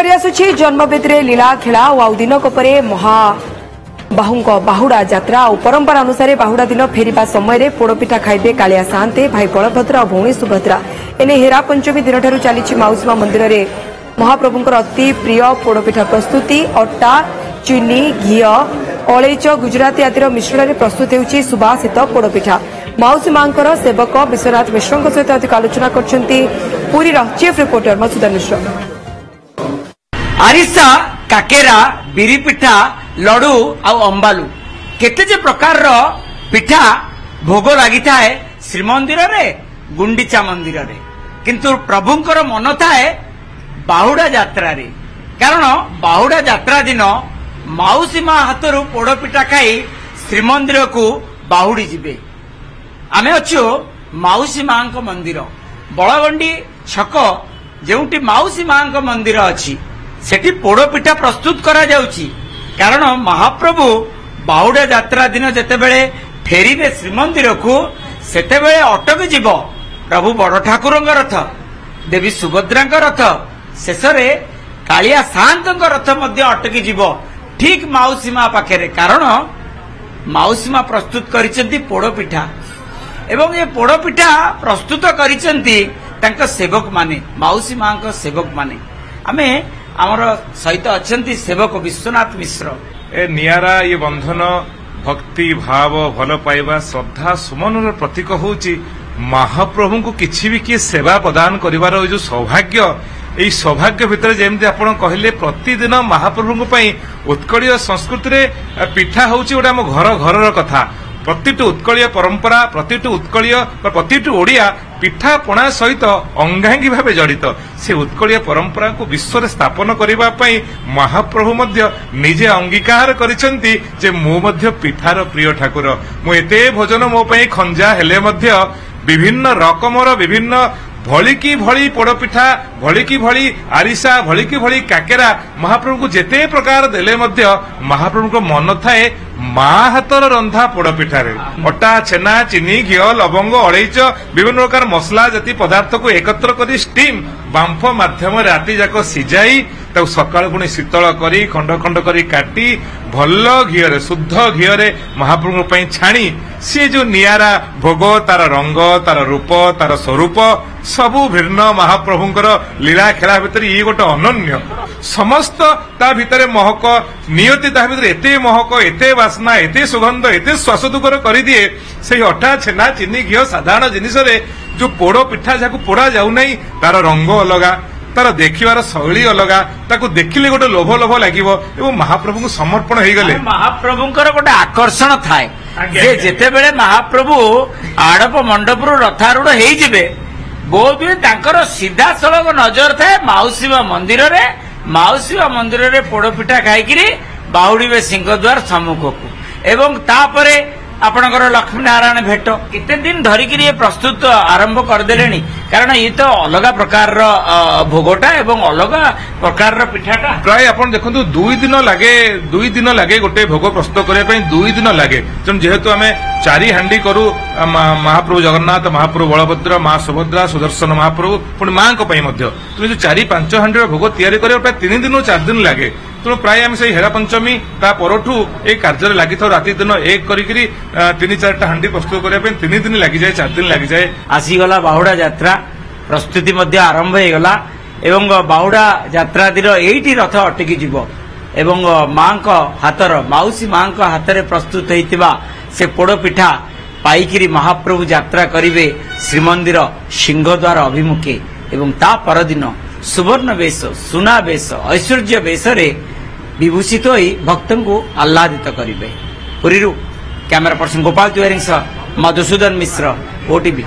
सरी आसुछि जन्मवेदी लीला खेला और दिनक परे महाबाहुंक बाहुड़ा यात्रा और परंपरा अनुसार बाहुड़ा दिन फेरिबा समय पोड़पिठा खाइबे कालिया साहते भाई बलभद्र और भौणी सुभद्रा एने हेरा पंचमी दिन ठारू चली माउसीमा मंदिर में महाप्रभुंकर अति प्रिय पोड़पिठा प्रस्तुति अट्टा चीनी घी अलैच गुजराती आदि मिश्रण में प्रस्तुत होउछि सुबासित पोड़पिठा। माउसी मांकर सेवक विश्वनाथ मिश्र सहित अधिक आलोचना करछन्ती पुरी चीफ रिपोर्टर मधुसूदन मिश्र। आरिसा काकेरा बिरी पिठा लडू आउ अंबालू केते जे प्रकार रो पिठा भोग लागि थाए श्रीमंदिर रे गुंडीचा मंदिर रे किंतु प्रभुंकर मन थाए बाहुड़ा यात्रा रे कारण बाहुड़ा यात्रा दिन माउसी मां हाथरू पोड़ पिठा खाई श्रीमंदिर को बाहुड़ी जिबे। आमे अच्छु माउसी मां को मंदिर बड़गंडी छक जेउटी माउसी मां को मंदिर अछि सेठी पोड़ पिठा प्रस्तुत करा जाउची कारण महाप्रभु बाहुड़ा यात्रा दिन जेतेबेले फेरिबे श्रीमंदिर को सेतेबेले अटक जीव प्रभु बड़ ठाकुरंग रथ देवी सुभद्रांक रथ शेषरे कालिया साहंतंक रथ मध्य अटकी जीव ठीक माउसी मां पाखे कारण माउसी मां प्रस्तुत करिसेंती पोड़ पिठा एवं ये पोड़ पिठा प्रस्तुत करिसेंती तांका सेवक माने माउसी मां को सेवक माने आमे आमर सहित अछंती सेवक विश्वनाथ मिश्र ए नियारा ये बंधन भक्ति भाव भल पाइबा श्रद्धा सुमन प्रतीक होची महाप्रभु को किछि भी किए सेवा प्रदान करिवार जो सौभाग्य এই सौभाग्य भितर जेमती आपण कहले प्रतिदिन महाप्रभु उत्कलीय संस्कृति रे पिठा होची गोटे आम घर घर कथा प्रतिटी उत्कलीय परंपरा प्रतिटी उत्कलीय प्रतिटी ओडिया पिठा पणा सहित अंगांगी भाव जड़ित से उत्कलीय परंपरा को विश्व में स्थापन करने महाप्रभु मध्य निजे अंगीकार करिसेंती जे मो मध्य पिठार प्रिय ठाकुर मु एते भोजन मो पई खंजा हेले मध्य विभिन्न रकमर विभिन्न भली की भली पोड़पिठा भली की भली आरिसा भली की भली काकेरा महाप्रभु को जेते प्रकार देले मध्य महाप्रभु को मन थाए मां हाथर रंधा पोड़पिठा रे अट्टा छेना चीनी घी लवंग अलैच विभिन्न प्रकार मसला जाति पदार्थ को एकत्र करी स्टीम बांफ माध्यम राति जाक सिजाई सकाल पुणी शीतल करी खंड खंड करी काटी भल घीरे शुद्ध घीरे महाप्रभु छाणी सी जो नियारा भोग तार रंग तार रूप तार स्वरूप सबू भिन्न महाप्रभुंकर लीला खेला भितर ये गोटे अनन्य समस्त ता भितर महक नियति ता भितर एते महक एते वासना एते सुगंध एते स्वासदुकर कर दिए से अटा छेना चीनी घी साधारण जिनिस जो पोड़ पिठा जहाँ पोड़ा जाऊ नहीं तार रंग अलगा तार देखिबार शैली अलगा ताकू देखिले गोटे लोभ लोभ लागिवो एवं महाप्रभु को समर्पण हो गले महाप्रभुंकर गोटे आकर्षण थाए जे जेतेबेले महाप्रभु आड़प मंडप रथारूढ़ हो जिबे बहुत भी तांकर सीधा सड़क नजर थाए माउसीमा मंदिर रे माउसीमा मंदिर रे पोड़पिठा खाइकिरी बाहुड़ीबे सिंहद्वार सम्मुख को एवं तापरे आपणकर लक्ष्मी नारायण भेट कितने दिन धरिकी ये प्रस्तुत आरंभ करदेले कारण ये तो अलग प्रकार भोगटा एवं अलग प्रकार पिठाटा प्राय आप देखो 2 दिन लगे गोटे भोग प्रस्तुत करने 2 दिन लगे जेहेतु आम 4 हांडी करू महाप्रभु जगन्नाथ महाप्रभु बलभद्र माँ सुभद्रा सुदर्शन महाप्रभु पुणी माँ को जो 4-5 हांडी भोग तैयारी कर प्राय 3 दिन 4 दिन लगे तेणु प्राय आम से हेरा पंचमी ता परठू ए कार्य लगी था राति दिन 1 करी 3-4टा हांडी प्रस्तुत करने 3 दिन लगी जाए 4 दिन लगी जाए आसीगला बाहुड़ा यात्रा प्रस्तुति मध्य आरंभ हो गला एवं बाहुड़ा यात्रा दिन एठी रथ अटकी जीव एवं मां को हाथर माउसी मां को हाथ में प्रस्तुत होइतिबा से पोड़ पिठा पाइकिरी महाप्रभु यात्रा करिवे श्रीमंदिर सिंहद्वार अभिमुखे एवं ता परदिन सुवर्ण वेश सुना वेश ऐश्वर्य वेश विभूषित होई भक्तों को आह्लादित करिवे। पुरीरू कैमरा पर्सन गोपाल तिवारी मधुसूदन मिश्र ओटीवी।